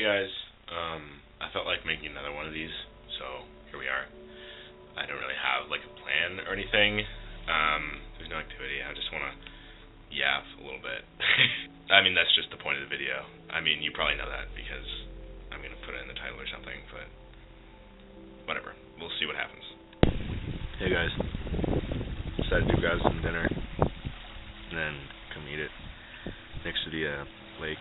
Hey guys, I felt like making another one of these, so here we are. I don't really have like a plan or anything. There's no activity. I just want to yap a little bit. I mean, that's just the point of the video. I mean, you probably know that because I'm going to put it in the title or something, but whatever. We'll see what happens. Hey guys, decided to grab some dinner and then come eat it next to the lake.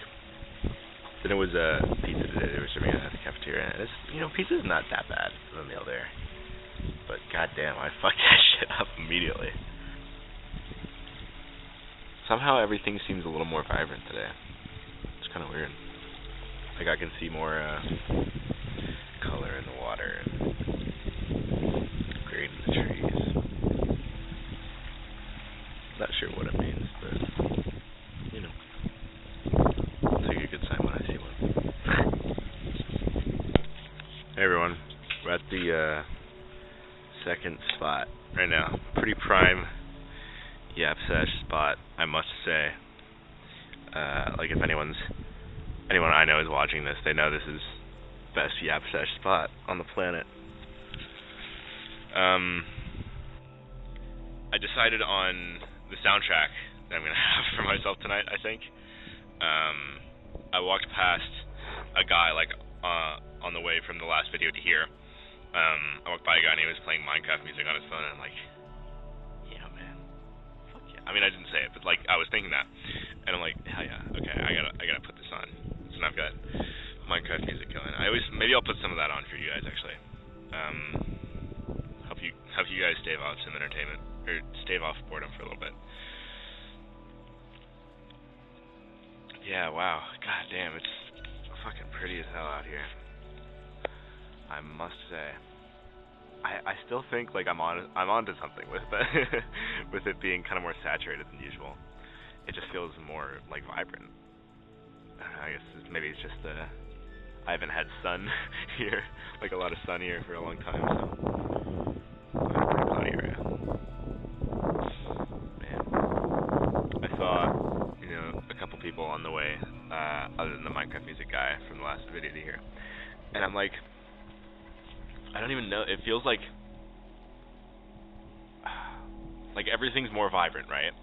Then it was pizza today. They were serving it at the cafeteria. And it's, pizza's not that bad of a meal there. But goddamn, I fucked that shit up immediately. Somehow everything seems a little more vibrant today. It's kind of weird. Like I can see more color in the water and green in the trees. Not sure what it means, but I'll take a good sign when I see one. Hey everyone, we're at the second spot right now. Pretty prime yapsesh spot, I must say. Like if anyone I know is watching this, they know this is best yapsesh spot on the planet. I decided on the soundtrack that I'm gonna have for myself tonight. I think I walked past a guy on the way from the last video to here. I walked by a guy and he was playing Minecraft music on his phone, and I'm like, yeah, man, fuck yeah. I mean, I didn't say it, but like I was thinking that, and I'm like, hell yeah, okay, I gotta put this on. So now I've got Minecraft music going. Maybe I'll put some of that on for you guys actually. Help you guys stave off some entertainment, or stave off boredom for a little bit. Yeah, wow, god damn, it's fucking pretty as hell out here. I must say, I still think like I'm onto something with it, with it being kind of more saturated than usual. It just feels more like vibrant. I guess maybe it's just I haven't had sun here, like a lot of sun here for a long time, so pretty cloudy area. Man, I saw a couple people on the way, other than the Minecraft music guy from the last video to here, and I'm like, I don't even know, it feels like everything's more vibrant, right?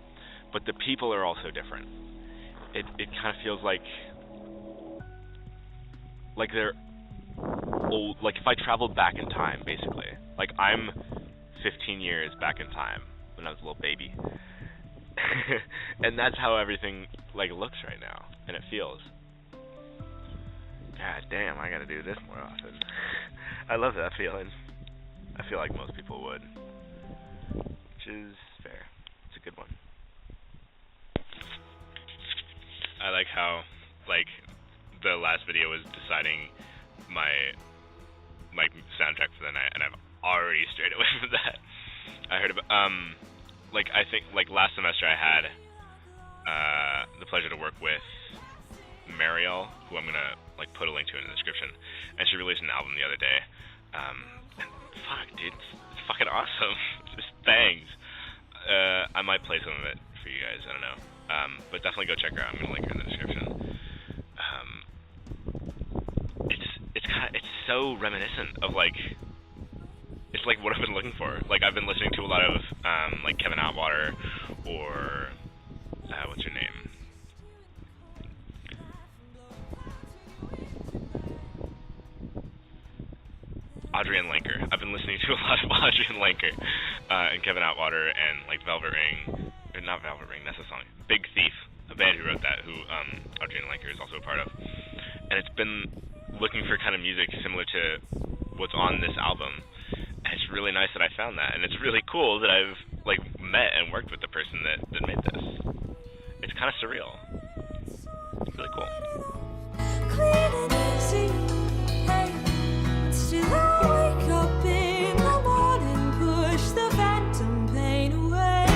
But the people are also different. It kind of feels like they're old, like if I traveled back in time, basically. Like I'm 15 years back in time when I was a little baby. And that's how everything looks right now, and it feels. God damn, I gotta do this more often. I love that feeling. I feel like most people would, which is fair. It's a good one. I like how the last video was deciding my soundtrack for the night, and I've already strayed away from that. I heard about I think last semester I had the pleasure to work with Mariel, who I'm gonna put a link to in the description, and she released an album the other day. And fuck, dude, it's fucking awesome. Just bangs. I might play some of it for you guys. I don't know. But definitely go check her out. I'm gonna link her in the description. It's so reminiscent of it's like what I've been looking for. I've been listening to a lot of Kevin Atwater or what's her name? Adrianne Lenker. I've been listening to a lot of Adrianne Lenker and Kevin Atwater and Velvet Ring, or not Velvet Ring, that's a song. Big Thief, a band who wrote that, who Adrianne Lenker is also a part of. And it's been looking for kind of music similar to what's on this album. And it's really nice that I found that, and it's really cool that I've met and worked with the person that made this. It's kind of surreal. It's really cool. Clean and easy, hey, still I wake up in the morning, push the phantom pain away.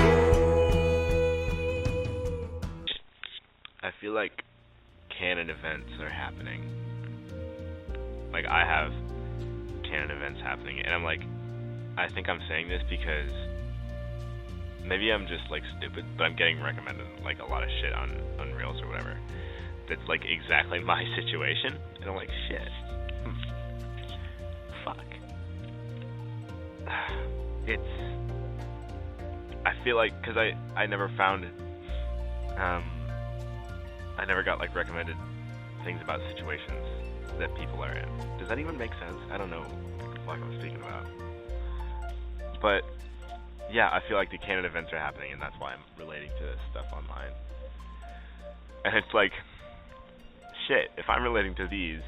I feel like canon events are happening. I have canon events happening, and I'm I think I'm saying this because maybe I'm just stupid, but I'm getting recommended a lot of shit on Reels or whatever. that's like exactly my situation, and I'm like, shit. Fuck. I feel like, because I never found, I never got like recommended things about situations that people are in. Does that even make sense? I don't know what the fuck I'm speaking about. But yeah, I feel like the canon events are happening, and that's why I'm relating to stuff online. And it's like, shit, if I'm relating to these,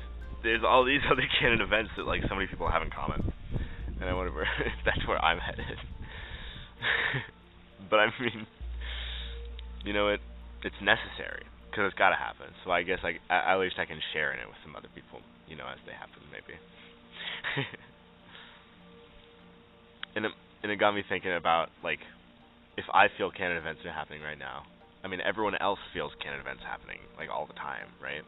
there's all these other canon events that like so many people have in common. And I wonder if that's where I'm headed. But I mean, you know, it's necessary, because it's got to happen. So I guess at least I can share in it with some other people, you know, as they happen, maybe. And it got me thinking about, like, if I feel canon events are happening right now, I mean, everyone else feels canon events happening, like, all the time, right?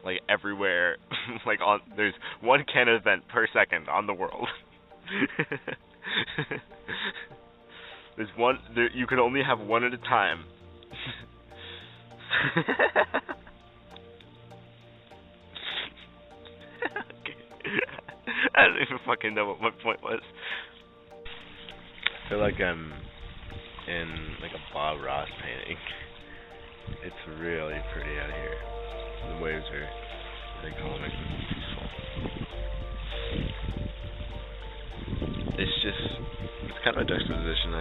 Like, everywhere, like, there's one canon event per second on the world. There's one, you can only have one at a time. Okay. I don't even fucking know what my point was. I feel like I'm in like a Bob Ross painting. It's really pretty out here. The waves are very calming and peaceful. It's kind of a juxtaposition. I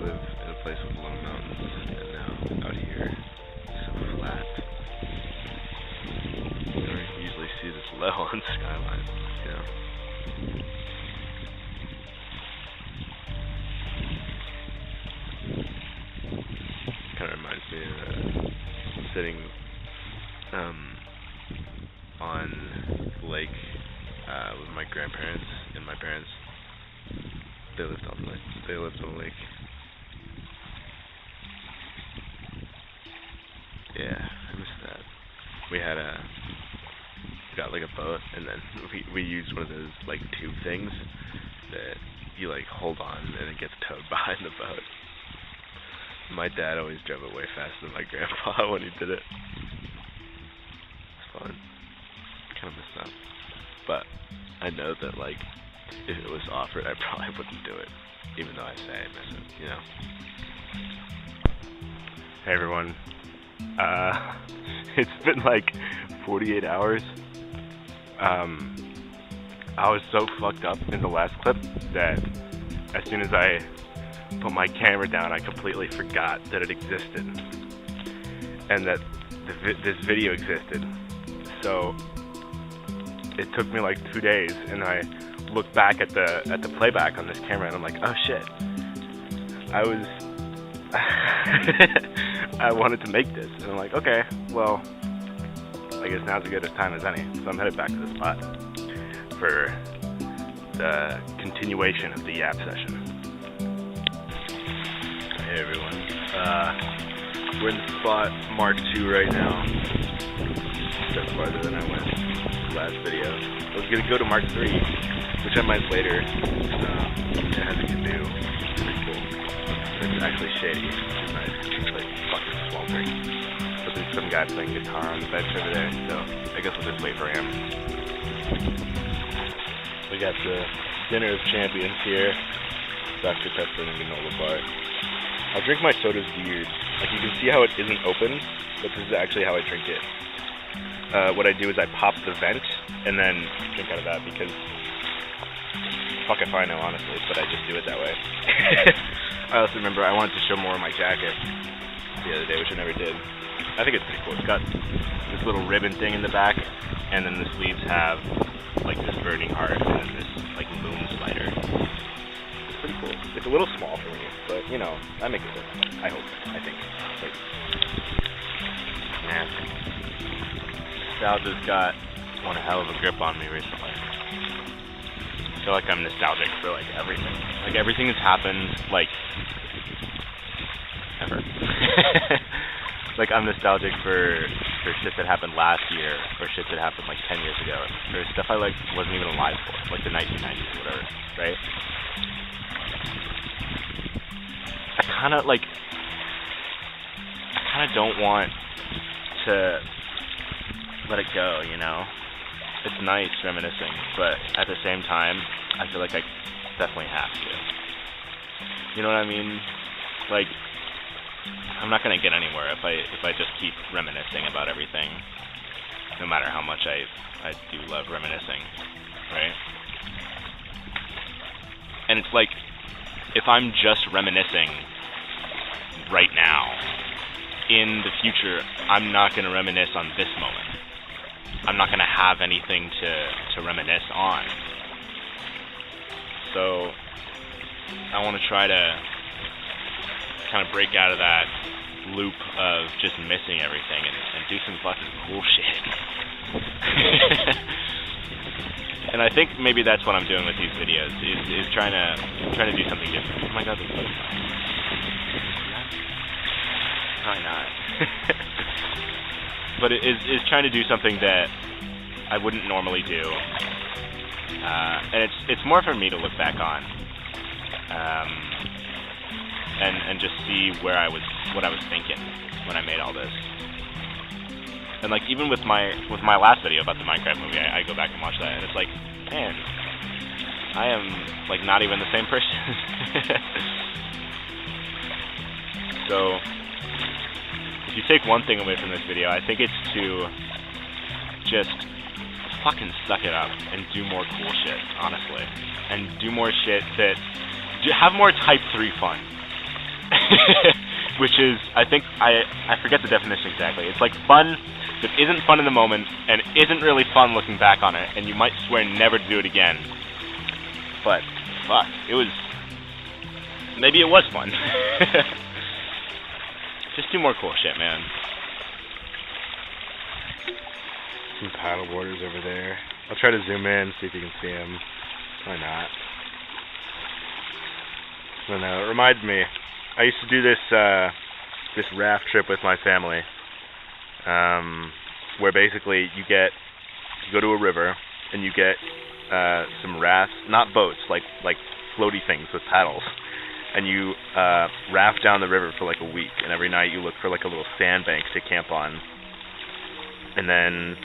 live in a place with low mountains, and now out here it's so flat. You don't usually see this low on skyline, you know. Kind of reminds me of sitting on the lake with my grandparents and my parents. They lived on the lake. Yeah, I miss that. We got like a boat, and then we used one of those like tube things that you like hold on and it gets towed behind the boat. My dad always drove it way faster than my grandpa when he did it. It's fun. Kind of miss that. But I know that like if it was offered, I probably wouldn't do it, even though I say I miss it, you know? Hey everyone. It's been like 48 hours. I was so fucked up in the last clip that as soon as I put my camera down, I completely forgot that it existed and that this video existed. So it took me like 2 days, and I looked back at the playback on this camera, and I'm like, oh shit, I wanted to make this, and I'm like, okay, well, I guess now's as good a time as any. So I'm headed back to the spot for the continuation of the yap session. Hey everyone, we're in the spot Mark II right now. Step farther than I went last video. I was gonna go to Mark III, which I might later. It has a canoe. It's pretty cool. It's actually shady. It's nice. It's like fucking sweltering. But there's some guy playing guitar on the bench over there, so I guess we'll just wait for him. We got the Dinner of Champions here. Dr. Pepper and granola bar. I'll drink my sodas weird. Like you can see how it isn't open, but this is actually how I drink it. What I do is I pop the vent and then drink out of that because fuck if I know, honestly, but I just do it that way. I also remember I wanted to show more of my jacket the other day, which I never did. I think it's pretty cool. It's got this little ribbon thing in the back, and then the sleeves have like this burning heart and then this like moon spider. It's pretty cool. It's a little small for me, but you know, I make it work. I hope. I think. Like, man, nostalgia's got one hell of a grip on me recently. I feel like I'm nostalgic for like everything. Like everything that's happened, like ever. Like I'm nostalgic for shit that happened last year, or shit that happened like 10 years ago, or stuff I like wasn't even alive for, like the 1990s or whatever, right? I kind of don't want to let it go, you know? It's nice reminiscing, but at the same time, I feel like I definitely have to. You know what I mean? Like, I'm not gonna get anywhere if I just keep reminiscing about everything, no matter how much I do love reminiscing, right? And it's like, if I'm just reminiscing right now, in the future, I'm not gonna reminisce on this moment. I'm not gonna have anything to reminisce on. So I want to try to kind of break out of that loop of just missing everything and do some fucking cool shit. And I think maybe that's what I'm doing with these videos, is trying to do something different. Oh my god, this butterfly. Probably not. But it is trying to do something that I wouldn't normally do. And it's more for me to look back on, and just see what I was thinking when I made all this. And like even with my last video about the Minecraft movie, I go back and watch that, and it's like, man, I am like not even the same person. So if you take one thing away from this video, I think it's to just fucking suck it up and do more cool shit, honestly. And do more shit that... have more Type 3 fun. Which is, I think, I forget the definition exactly. It's like fun that isn't fun in the moment and isn't really fun looking back on it, and you might swear never to do it again. But, fuck, it was... maybe it was fun. Just do more cool shit, man. Some paddle boarders over there. I'll try to zoom in, see if you can see them. Why not? I don't know. It reminds me. I used to do this raft trip with my family, where basically you go to a river and you get some rafts, not boats, like floaty things with paddles. And you raft down the river for like a week, and every night you look for like a little sandbank to camp on, and then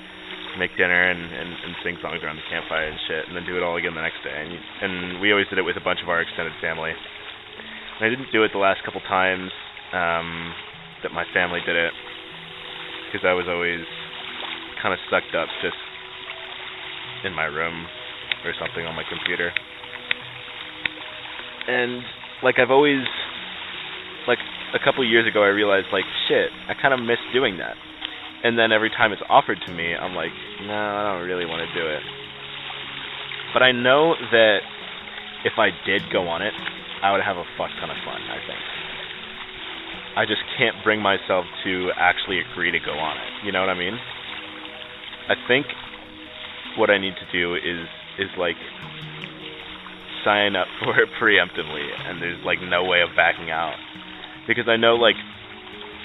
make dinner and sing songs around the campfire and shit, and then do it all again the next day. And we always did it with a bunch of our extended family. And I didn't do it the last couple times that my family did it, because I was always kind of sucked up just in my room or something on my computer. And like I've always, like a couple years ago I realized like, shit, I kind of miss doing that. And then every time it's offered to me, I'm like, no, I don't really want to do it. But I know that if I did go on it, I would have a fuck ton of fun, I think. I just can't bring myself to actually agree to go on it. You know what I mean? I think what I need to do is like sign up for it preemptively, and there's like no way of backing out, because I know like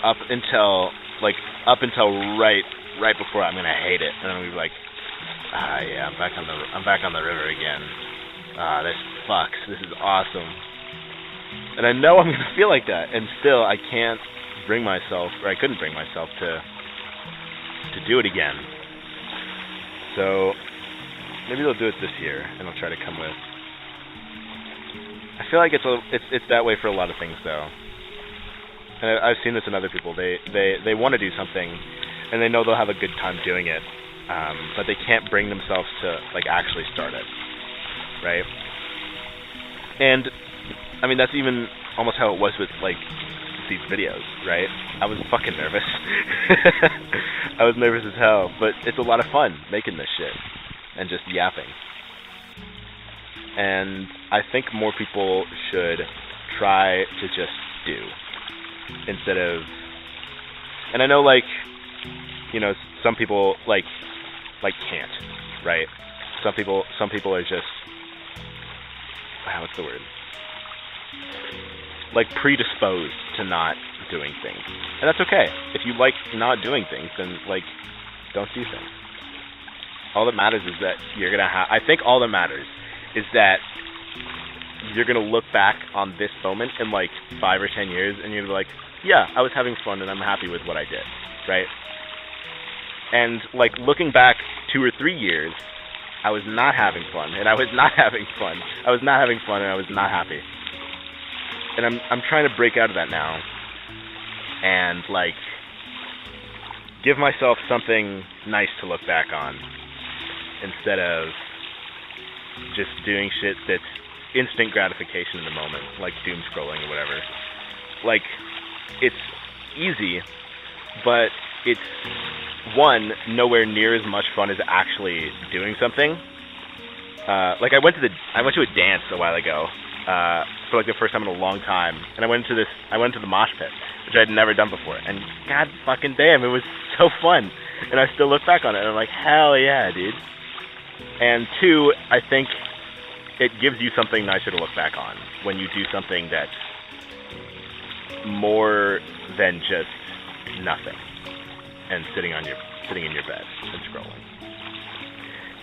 up until right before I'm gonna hate it, and I'm gonna be like, yeah, I'm back on the river again. This fucks. This is awesome. And I know I'm gonna feel like that, and still I can't bring myself, or I couldn't bring myself to do it again. So maybe they'll do it this year, and I'll try to come with. I feel like it's that way for a lot of things, though. And I've seen this in other people. They want to do something, and they know they'll have a good time doing it, but they can't bring themselves to like actually start it, right? And I mean, that's even almost how it was with like these videos, right? I was fucking nervous. I was nervous as hell, but it's a lot of fun making this shit and just yapping. And I think more people should try to just do instead of, and I know like, you know, some people like can't, right? Some people are just, what's the word? Like predisposed to not doing things. And that's okay. If you like not doing things, then like don't do things. All that matters is that you're gonna have, I think all that matters is that you're gonna look back on this moment in like 5 or 10 years and you're like, yeah, I was having fun and I'm happy with what I did, right? And, like, looking back 2 or 3 years, I was not having fun, and I was not having fun. I was not having fun, and I was not happy. And I'm trying to break out of that now. And, like, give myself something nice to look back on instead of just doing shit that's instant gratification in the moment, like doom scrolling or whatever. Like, it's easy, but it's, one, nowhere near as much fun as actually doing something. Like, I went to a dance a while ago, for like the first time in a long time, and I went to the mosh pit, which I'd never done before, and god fucking damn, it was so fun, and I still look back on it, and I'm like, hell yeah, dude. And two, I think it gives you something nicer to look back on when you do something that's more than just nothing and sitting in your bed and scrolling.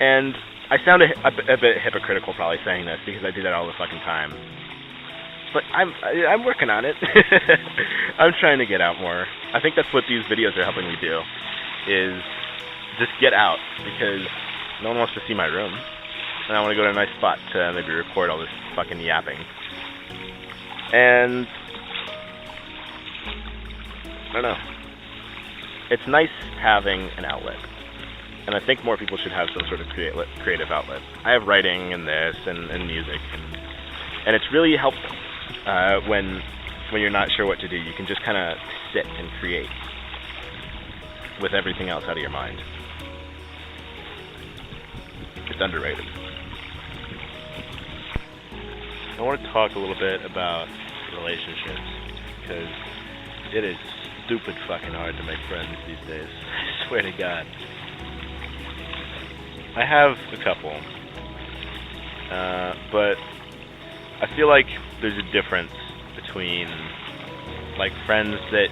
And I sound a bit hypocritical probably saying this because I do that all the fucking time. But I'm working on it. I'm trying to get out more. I think that's what these videos are helping me do, is just get out, because no one wants to see my room. And I want to go to a nice spot to maybe record all this fucking yapping. And I don't know. It's nice having an outlet. And I think more people should have some sort of creative outlet. I have writing and this and music, and it's really helpful when you're not sure what to do. You can just kind of sit and create with everything else out of your mind. It's underrated. I want to talk a little bit about relationships, because it is stupid fucking hard to make friends these days. I swear to God. I have a couple, but I feel like there's a difference between, like, friends that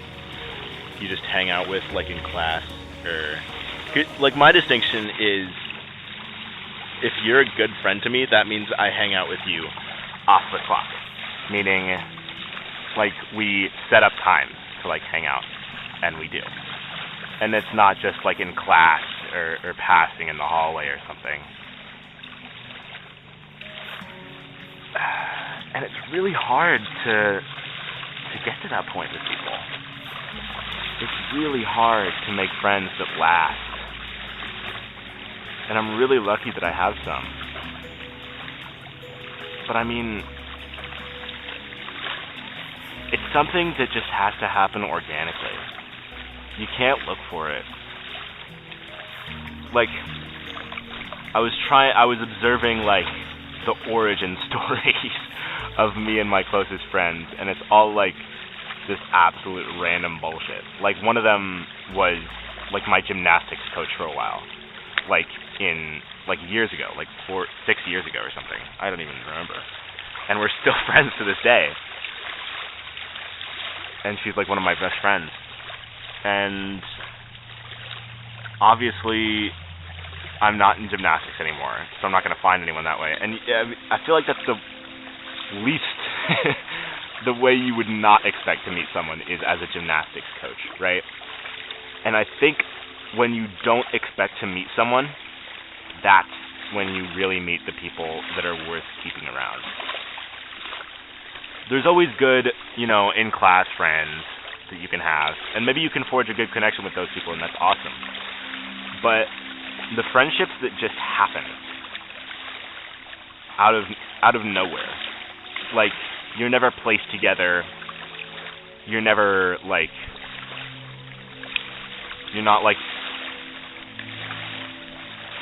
you just hang out with, like, in class, or, like, my distinction is, if you're a good friend to me, that means I hang out with you off the clock, meaning, like, we set up times to, like, hang out, and we do. And it's not just, like, in class or passing in the hallway or something. And it's really hard to get to that point with people. It's really hard to make friends that last. And I'm really lucky that I have some. But I mean, it's something that just has to happen organically. You can't look for it. Like, I was observing, like, the origin stories of me and my closest friends, and it's all, like, this absolute random bullshit. Like, one of them was, like, my gymnastics coach for a while. Like, years ago, like 6 years ago or something. I don't even remember. And we're still friends to this day. And she's, like, one of my best friends. And obviously, I'm not in gymnastics anymore, so I'm not going to find anyone that way. And I feel like that's the least, the way you would not expect to meet someone is as a gymnastics coach, right? And I think when you don't expect to meet someone, that's when you really meet the people that are worth keeping around. There's always good, in-class friends that you can have, and maybe you can forge a good connection with those people, and that's awesome. But the friendships that just happen out of nowhere, like, you're never placed together, you're never, like, you're not, like,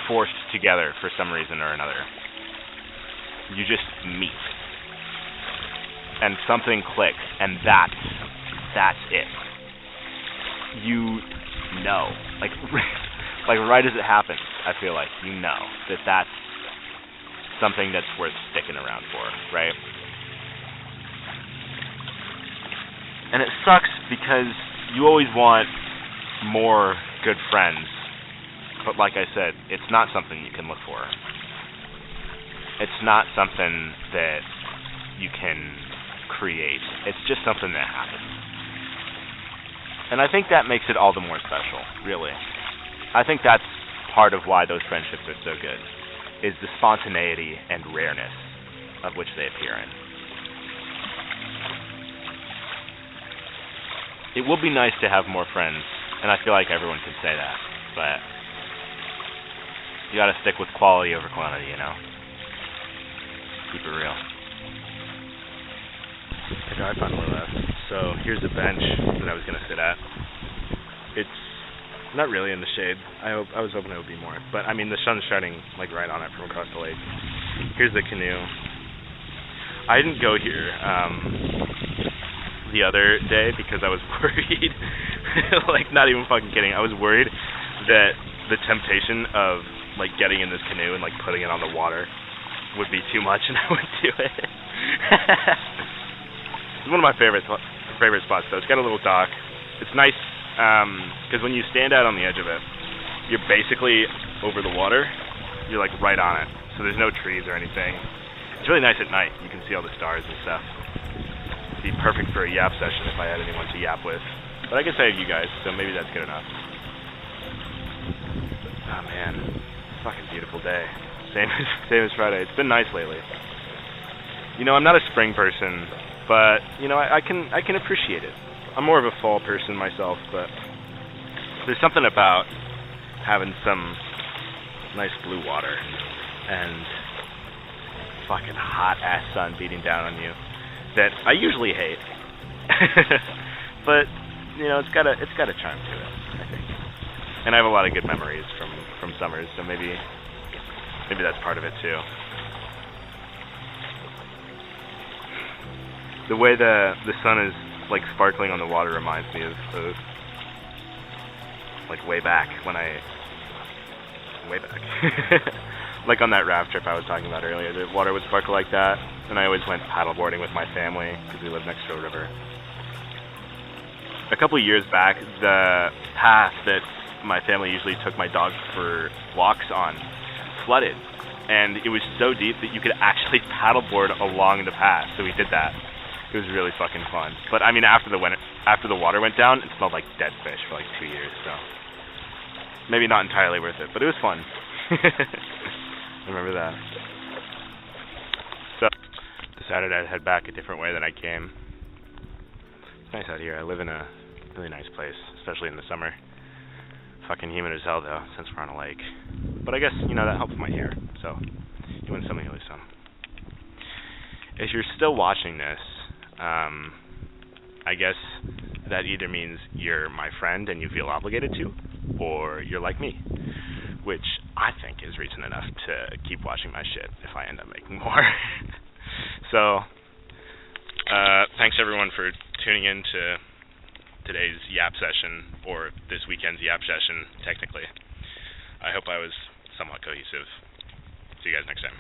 forced together for some reason or another. You just meet, and something clicks, and that's it. You know, like right as it happens, I feel like you know that that's something that's worth sticking around for, right? And it sucks because you always want more good friends, but like I said, it's not something you can look for. It's not something that you can create. It's just something that happens. And I think that makes it all the more special, really. I think that's part of why those friendships are so good, is the spontaneity and rareness of which they appear in. It would be nice to have more friends, and I feel like everyone could say that, but you gotta stick with quality over quantity, you know? Keep it real. Okay, I found one left. So here's the bench that I was gonna sit at. It's not really in the shade. I was hoping it would be more, but I mean the sun's shining like right on it from across the lake. Here's the canoe. I didn't go here the other day because I was worried. Like, not even fucking kidding. I was worried that the temptation of like getting in this canoe and like putting it on the water would be too much, and I wouldn't do it. It's one of my favorite spots, though. It's got a little dock. It's nice because when you stand out on the edge of it, you're basically over the water. You're like right on it, so there's no trees or anything. It's really nice at night. You can see all the stars and stuff. It'd be perfect for a yap session if I had anyone to yap with. But I guess I have you guys, so maybe that's good enough. Oh man, fucking beautiful day. Same as Friday. It's been nice lately. You know, I'm not a spring person, but you know, I can appreciate it. I'm more of a fall person myself, but there's something about having some nice blue water and fucking hot ass sun beating down on you that I usually hate. But you know, it's got a charm to it, I think. And I have a lot of good memories from summers, so maybe that's part of it too. The way the sun is like sparkling on the water reminds me of like way back. Like on that raft trip I was talking about earlier, the water would sparkle like that, and I always went paddleboarding with my family because we lived next to a river. A couple years back, the path that my family usually took my dog for walks on flooded, and it was so deep that you could actually paddleboard along the path, so we did that. It was really fucking fun. But I mean, after the water went down, it smelled like dead fish for like 2 years, so maybe not entirely worth it, but it was fun. I remember that. So decided I'd head back a different way than I came. It's nice out here. I live in a really nice place, especially in the summer. Fucking humid as hell though, since we're on a lake. But I guess, you know, that helps my hair, so you win some, you lose some. If you're still watching this, I guess that either means you're my friend and you feel obligated to, or you're like me, which I think is reason enough to keep watching my shit if I end up making more. So, thanks everyone for tuning in to today's yap session, or this weekend's yap session, technically. I hope I was somewhat cohesive. See you guys next time.